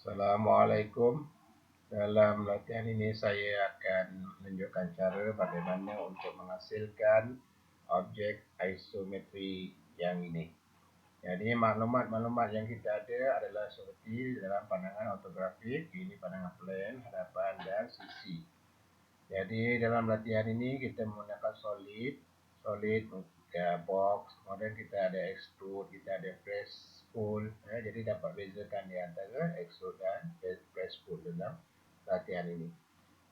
Assalamualaikum. Dalam latihan ini saya akan menunjukkan cara bagaimana untuk menghasilkan objek isometri yang ini. Jadi maklumat-maklumat yang kita ada adalah seperti dalam pandangan ortografik, ini pandangan plan, hadapan dan sisi. Jadi dalam latihan ini kita menggunakan solid, box, kemudian kita ada extrude, kita ada press pull. Jadi dapat bezakan di antara extrude dan press pull dalam latihan ini.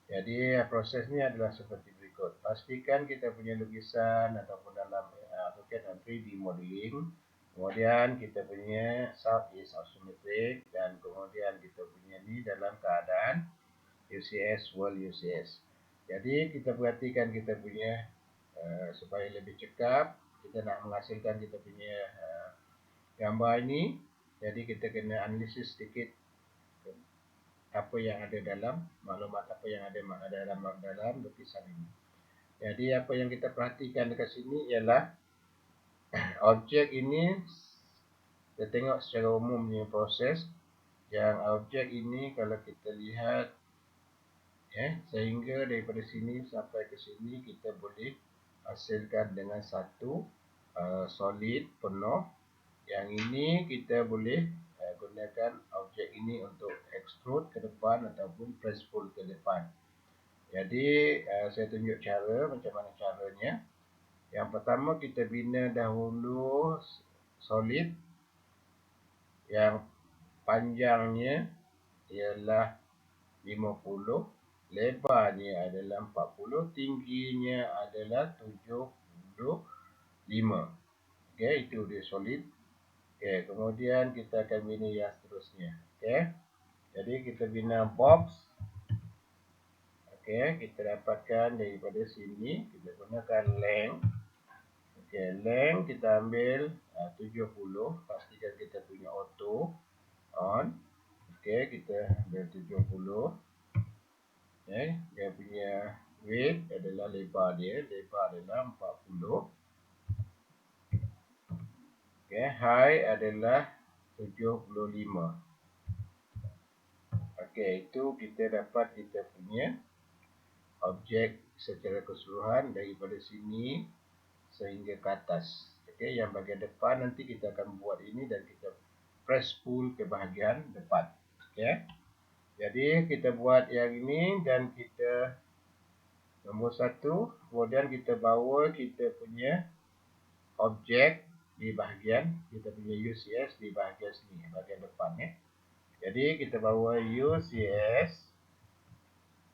Jadi prosesnya adalah seperti berikut. Pastikan kita punya lukisan ataupun dalam AutoCAD dan 3D modeling. Kemudian kita punya sub is isometric dan kemudian kita punya ni dalam keadaan UCS, World UCS. Jadi kita perhatikan kita punya supaya lebih cekap, kita nak menghasilkan kita punya gambar ini. Jadi kita kena analisis sedikit apa yang ada dalam maklumat, apa yang ada dalam lukisan ini. Jadi apa yang kita perhatikan dekat sini ialah objek ini, kita tengok secara umumnya proses yang objek ini kalau kita lihat sehingga daripada sini sampai ke sini kita boleh hasilkan dengan satu solid penuh. Yang ini kita boleh gunakan objek ini untuk extrude ke depan ataupun press pull ke depan. Jadi saya tunjuk cara macam mana caranya. Yang pertama kita bina dahulu solid yang panjangnya ialah 50, lebarnya adalah 40, tingginya adalah 75. Okey, itu dia solid. Okey, kemudian kita akan bina yang seterusnya. Okey. Jadi kita bina box. Okey, kita dapatkan daripada sini, kita gunakan length. Okey, length kita ambil 70, pastikan kita punya auto on. Okey, kita ambil 70. Okey, dia punya width adalah lebar adalah 40. Okey, height adalah 75. Okey, itu kita dapat kita punya objek secara keseluruhan daripada sini sehingga ke atas. Okey, yang bahagian depan nanti kita akan buat ini dan kita press pull ke bahagian depan. Okey. Jadi kita buat yang ini dan kita nombor 1, kemudian kita bawa kita punya objek di bahagian kita punya UCS di bahagian sini, bahagian depan ya. Jadi kita bawa UCS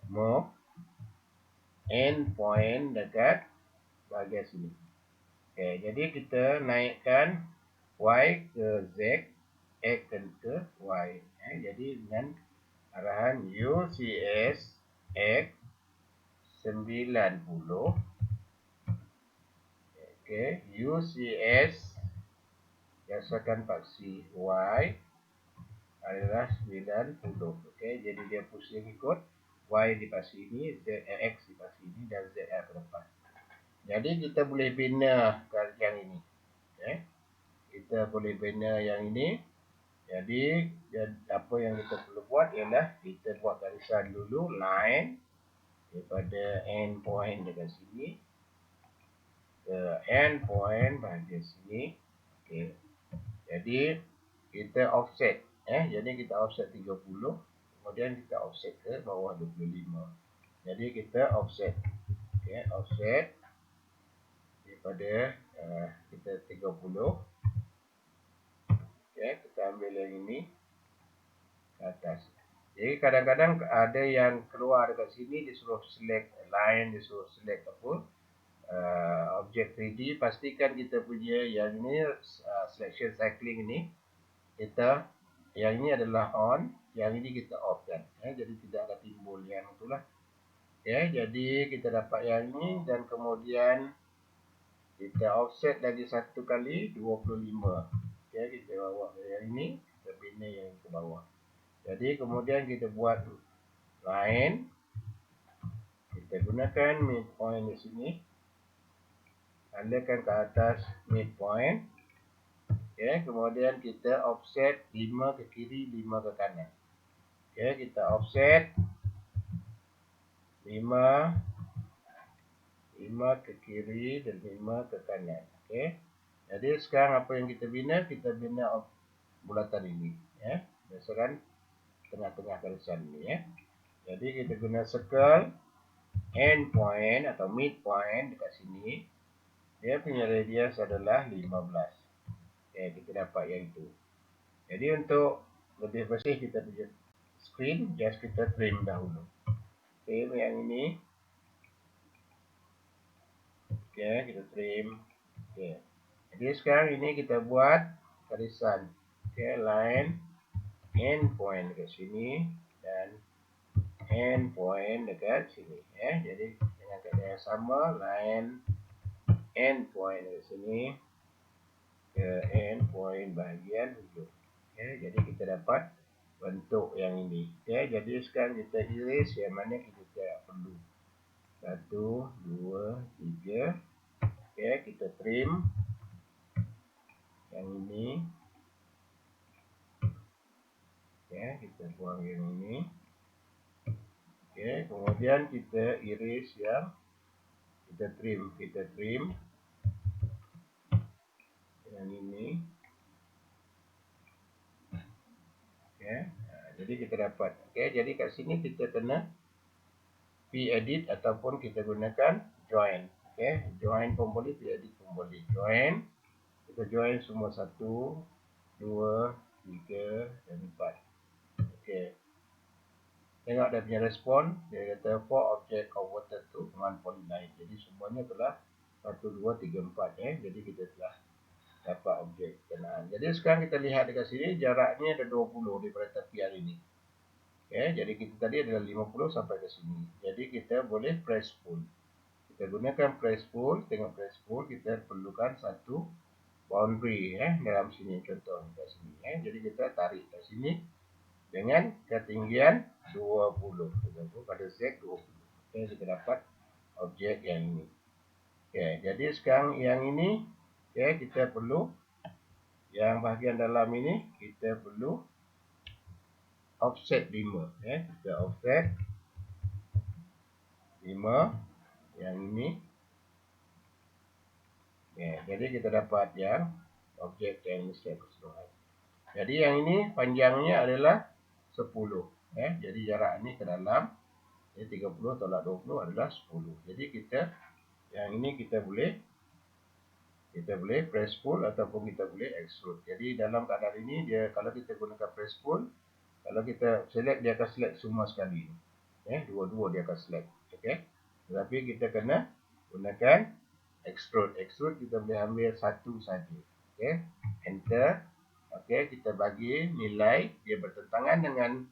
move end point dekat bahagian sini. Okey, jadi kita naikkan Y ke Z, X ke Y. Jadi dengan arahan UCS X 90. Okey, UCS berdasarkan paksi Y adalah 90. Okey, jadi dia pusing ikut Y di paksi ini, X di paksi ini dan ZF ke depan. Jadi kita boleh bina yang ini. Okey. Kita boleh bina yang ini. Jadi apa yang kita perlu buat ialah kita buat garisan dulu, line daripada end point dekat sini ke end point bahagian sini. Okey. Jadi kita offset jadi kita offset 30, kemudian kita offset ke bawah 25. Jadi kita offset. Okey, offset daripada kita 30. Okey, kita ambil yang ini ke atas. Jadi kadang-kadang ada yang keluar dekat sini disuruh select line, disuruh select apa objek 3D. Pastikan kita punya yang ini selection cycling ini kita yang ini adalah on, yang ini kita off kan. Jadi tidak ada timbul yang itulah. Okay, jadi kita dapat yang ini dan kemudian kita offset lagi satu kali 25. Okay, kita bawa yang ini, kita bina yang ke bawah. Jadi kemudian kita buat line. Kita gunakan midpoint di sini. Tandakan ke atas midpoint. Okay, kemudian kita offset 5 ke kiri, 5 ke kanan. Okey, kita offset 5 ke kiri dan 5 ke kanan. Okey. Jadi sekarang apa yang kita bina? Kita bina bulatan ini, ya. Berdasarkan tengah-tengah garisan ini, ya. Jadi kita guna circle end point atau mid point dekat sini. Dia punya radius adalah 15. Okey, kita dapat yang itu. Jadi untuk lebih bersih kita punya screen, just kita trim dahulu. Trim yang ini. Okey, kita trim. Okey. Jadi sekarang ini kita buat garisan. Okey, line end point dekat sini dan end point dekat sini, ya. Jadi dengan keadaan yang sama, line end point dekat sini ke end point bahagian hujung. Okey, jadi kita dapat bentuk yang ini. Okey, jadi sekarang kita iris yang mana kita tidak perlu. 1, 2, 3. Okey, kita trim yang ini. Okey, kita buang yang ini. Okey, kemudian kita iris yang kita trim yang ini. Okey, jadi kita dapat. Okey, jadi kat sini kita kena p-edit ataupun kita gunakan join. Okey, join pun boleh, p-edit pun boleh. Join, kita join semua 1, 2, 3 dan 4. Okey. Tengok dia punya respon, dia kata for object converted to one polyline. Jadi semuanya telah 1, 2, 3, 4, Jadi kita telah dapat objek kenaan. Jadi sekarang kita lihat dekat sini jaraknya ada 20 daripada tepi hari ini. Jadi kita tadi adalah 50 sampai ke sini. Jadi kita boleh press pull. Kita gunakan press pull, tengok press pull, kita perlukan satu boundary dalam sini, contoh dekat sini. Jadi kita tarik ke sini dengan ketinggian 20 pada Z 20. Kita dapat objek yang ini. Jadi sekarang yang ini kita perlu, yang bahagian dalam ini kita perlu offset 5. Kita offset 5 yang ini. Jadi kita dapat yang objek yang ini secara keseluruhan. Jadi yang ini panjangnya adalah 10. Jadi jarak ini ke dalam, 30 tolak 20 adalah 10. Jadi kita yang ini kita boleh press pull ataupun kita boleh extrude. Jadi dalam keadaan ini dia, kalau kita gunakan press pull, kalau kita select, dia akan select semua sekali. Dua-dua dia akan select. Okey. Tetapi kita kena gunakan extrude. Extrude kita boleh ambil satu saja. Okey. Enter. Okey, kita bagi nilai dia bertentangan dengan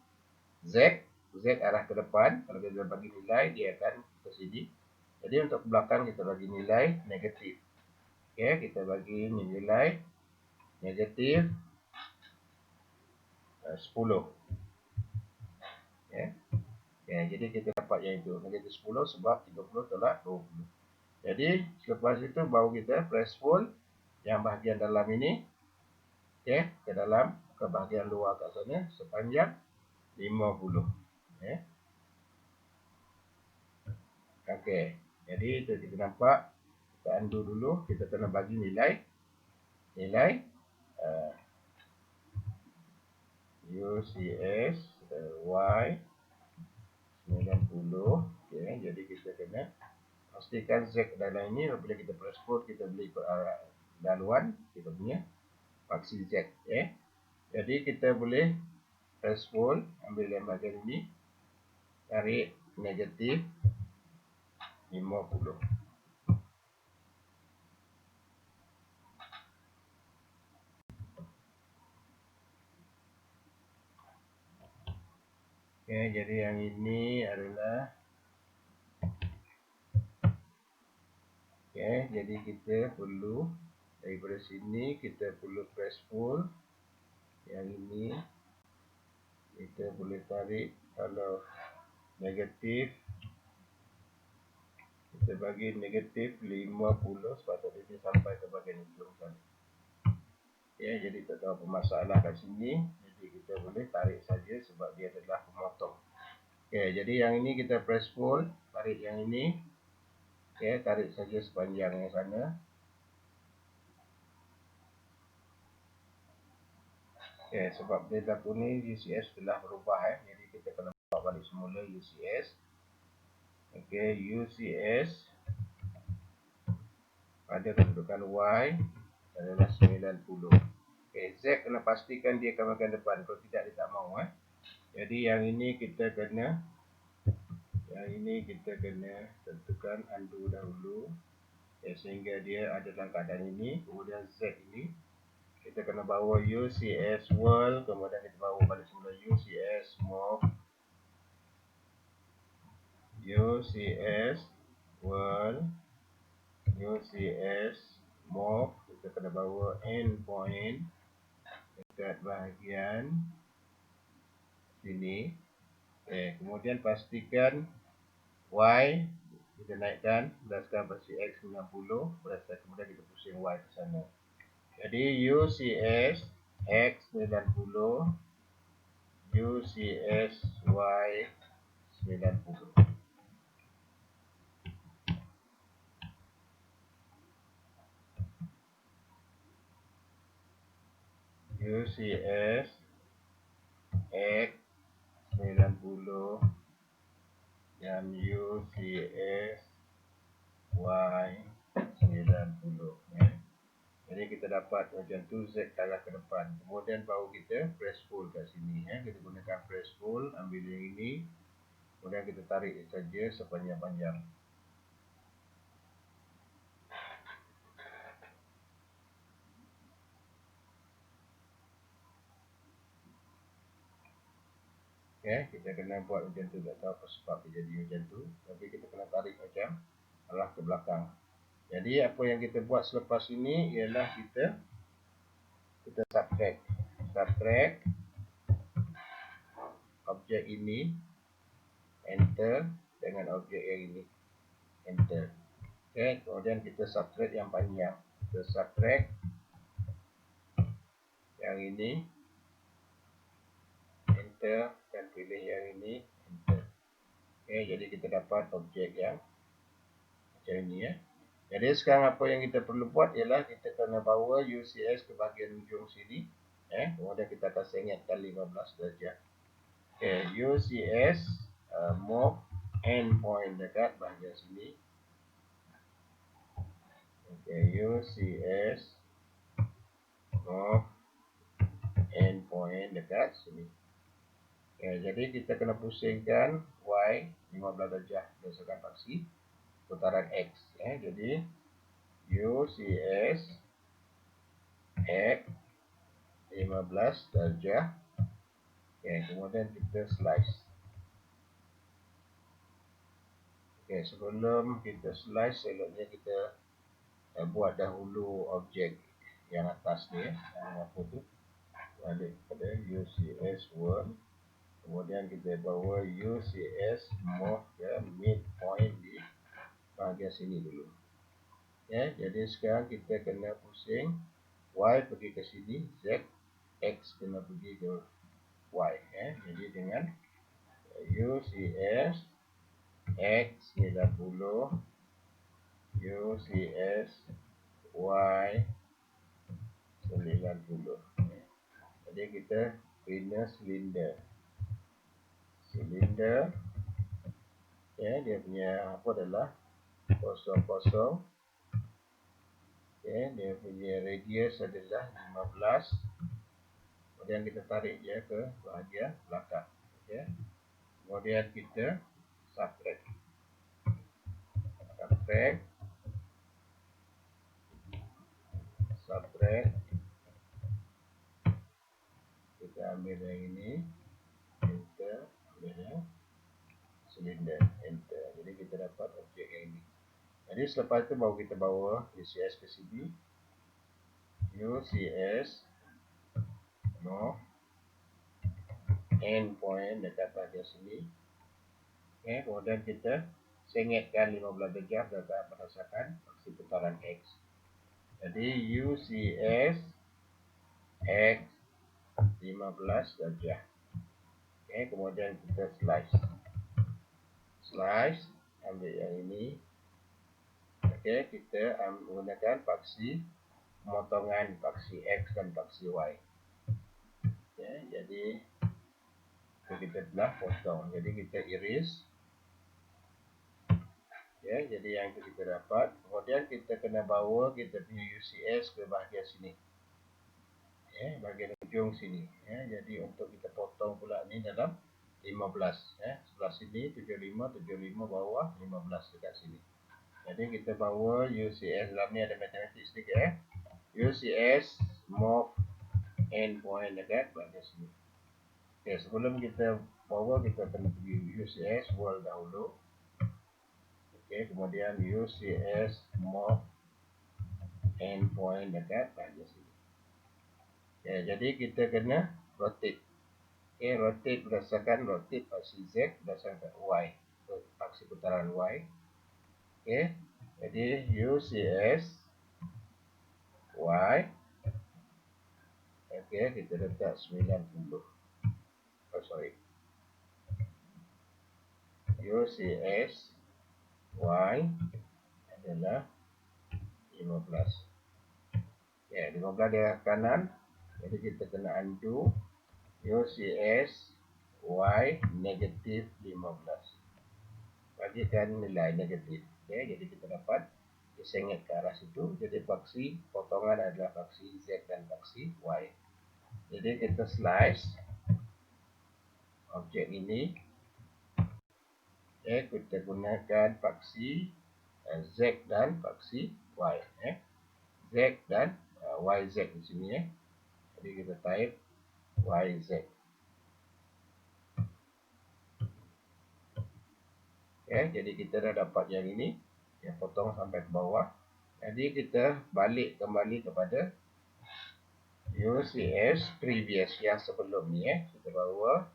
Z. Z arah ke depan. Kalau kita bagi nilai, dia akan ke sini. Jadi untuk belakang kita bagi nilai negatif. Okey, kita bagi nilai negatif 10. Jadi kita dapat yang itu negatif 10 sebab 30 tolak 20. Jadi selepas itu baru kita press pull yang bahagian dalam ini ke dalam, ke bahagian luar kat sana sepanjang 50. Okey. Jadi itu kita nampak. Kita undo dulu. Kita kena bagi nilai UCS Y 90. Jadi kita kena pastikan Z dalam ini. Apabila kita press pull, kita boleh ikut arah daluan kita punya faksi Z. Jadi kita boleh press pull, ambil yang bahagian ini, tarik negatif 50. Jadi yang ini adalah jadi kita perlu daripada sini kita perlu press pull. Yang ini kita boleh tarik, kalau negatif kita bagi negatif 50 sepatutnya dia sampai ke bahagian hujung sana. Jadi tak tahu apa masalah kat sini. Jadi kita boleh tarik saja sebab dia adalah pemotong. Okey, jadi yang ini kita press pull, tarik yang ini. Okey, tarik saja sepanjang yang sana. Okey, sebab dia berlaku ni UCS telah berubah jadi kita kena bawa balik semula UCS. Okey, UCS pada kedudukan Y adalah 90. Okey, Z kena pastikan dia akan bahagian depan, kalau tidak dia tak mau Jadi yang ini kita kena tentukan undo dahulu sehingga dia ada dalam keadaan ini. Kemudian Z ini kita kena bawa UCS world, kemudian kita bawa balik semula UCS move, UCS world, UCS move. Kita kena bawa endpoint dekat bahagian sini. Kemudian pastikan Y kita naikkan berdasarkan versi X 90, berdasarkan kemudian kita pusing Y ke sana. Jadi UCS X 90, UCS Y 90. UCS X 90 dan UCS Y 90. Jadi kita dapat macam tu Z arah ke depan. Kemudian baru kita press pull kat sini Kita gunakan press pull, ambil yang ini. Kemudian kita tarik saja sepanjang-panjang. Kita kena buat macam tu, tak tahu apa sebab dia jadi macam tu. Tapi kita kena tarik macam arah ke belakang. Jadi apa yang kita buat selepas ini ialah kita subtract objek ini, enter, dengan objek yang ini, enter. Kemudian kita subtract yang panjang. Kita subtract yang ini, enter, dan pilih yang ini, enter. Jadi kita dapat objek yang macam ini Jadi sekarang apa yang kita perlu buat ialah kita kena bawa UCS ke bahagian ujung sini. Kemudian kita akan sengitkan 15 darjah. UCS move endpoint dekat bahagian sini. UCS move endpoint dekat sini. Jadi kita kena pusingkan Y 15 darjah berdasarkan paksi putaran X. Jadi UCS X 15 darjah. Kemudian kita slice. Sebelum kita slice, eloknya kita buat dahulu objek yang atas ni yang apa tu, balik pada UCS world. Kemudian kita bawa UCS move ke midpoint di bahagian sini dulu. Jadi sekarang kita kena pusing Y pergi ke sini, Z, X kena pergi ke Y. Jadi dengan UCS X 90, UCS Y 90. Jadi kita bina silinder. Dia punya apa adalah 00. Dia punya radius adalah 15. Kemudian kita tarik dia ke bahagian belakang. Kemudian kita subtract. Kita ambil yang ini, enter, ambil yang silinder, enter. Jadi kita dapat objek yang ini. Jadi selepas itu baru kita bawa UCS ke sini, UCS move endpoint dekat bahagian sini. Kemudian kita sengitkan 15 darjah berdasarkan paksi putaran X. Jadi UCS X 15 darjah. Okey, kemudian kita slice, ambil yang ini. Okey, kita menggunakan paksi pemotongan paksi X dan paksi Y. Okey, jadi kita telah potong. Jadi kita iris. Ya, jadi yang itu kita dapat. Kemudian kita kena bawa kita punya UCS ke bahagian sini. Ya, bahagian ujung sini. Ya, jadi untuk kita potong pula ni dalam 15. Ya, sebelah sini 75, 75 bawah 15 dekat sini. Jadi kita bawa UCS dalam ni ada matematik sedikit ya. UCS move endpoint dekat bahagian sini. Okay, sebelum kita bawa kita kena pergi UCS world dahulu. Okay, kemudian UCS move endpoint dekat bahagian sini. Okay, jadi kita kena rotate. Okay, rotate berdasarkan rotate paksi Z berdasarkan Y. Paksi putaran Y. Okay, jadi UCS Y. Okay, kita letak 90. Oh, sorry. UCS Y adalah 15. Ya, 15 di kanan. Jadi kita kena undo UCS Y negatif 15. Bagikan nilai negatif. Okay, jadi kita dapat disengit ke arah situ. Jadi paksi potongan adalah paksi Z dan paksi Y. Jadi kita slice objek ini. Okay, kita gunakan paksi Z dan paksi Y. Z dan YZ di sini. Jadi kita type YZ. Okay, jadi kita dah dapat yang ini. Yang potong sampai ke bawah. Jadi kita balik kembali kepada UCS previous yang sebelum ni. Kita bawa.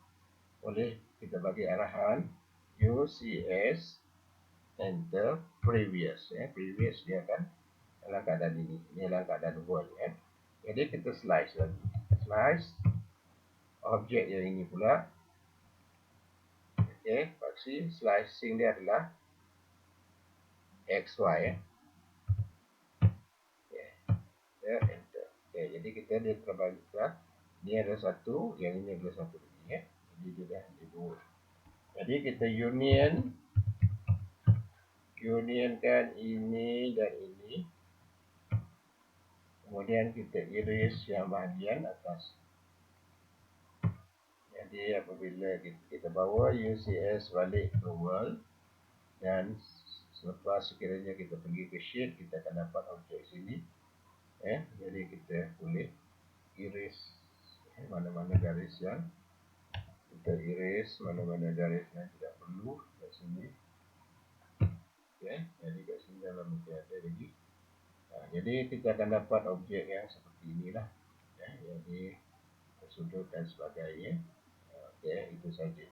Boleh kita bagi arahan UCS enter previous. Previous dia akan dalam keadaan ini. Ini dalam keadaan world. Jadi kita slice lagi. Slice objek yang ini pula. Okay, paksi slicing dia adalah XY. Okay, enter. Okay, jadi kita dia terbagi. Ini ada satu, yang ini ada satu lagi. Jadi dia dah ada dua. Jadi kita unionkan ini dan ini. Kemudian kita iris yang bahagian atas. Jadi apabila kita bawa UCS balik ke world dan selepas sekiranya kita pergi ke sheet, kita akan dapat objek sini. Jadi kita boleh iris mana-mana garis yang kita iris, mana-mana garis yang tidak perlu kat sini. Jadi kat sini dalam mungkin ada lagi. Jadi kita akan dapat objek yang seperti inilah. Jadi sudut dan sebagainya. Itu saja.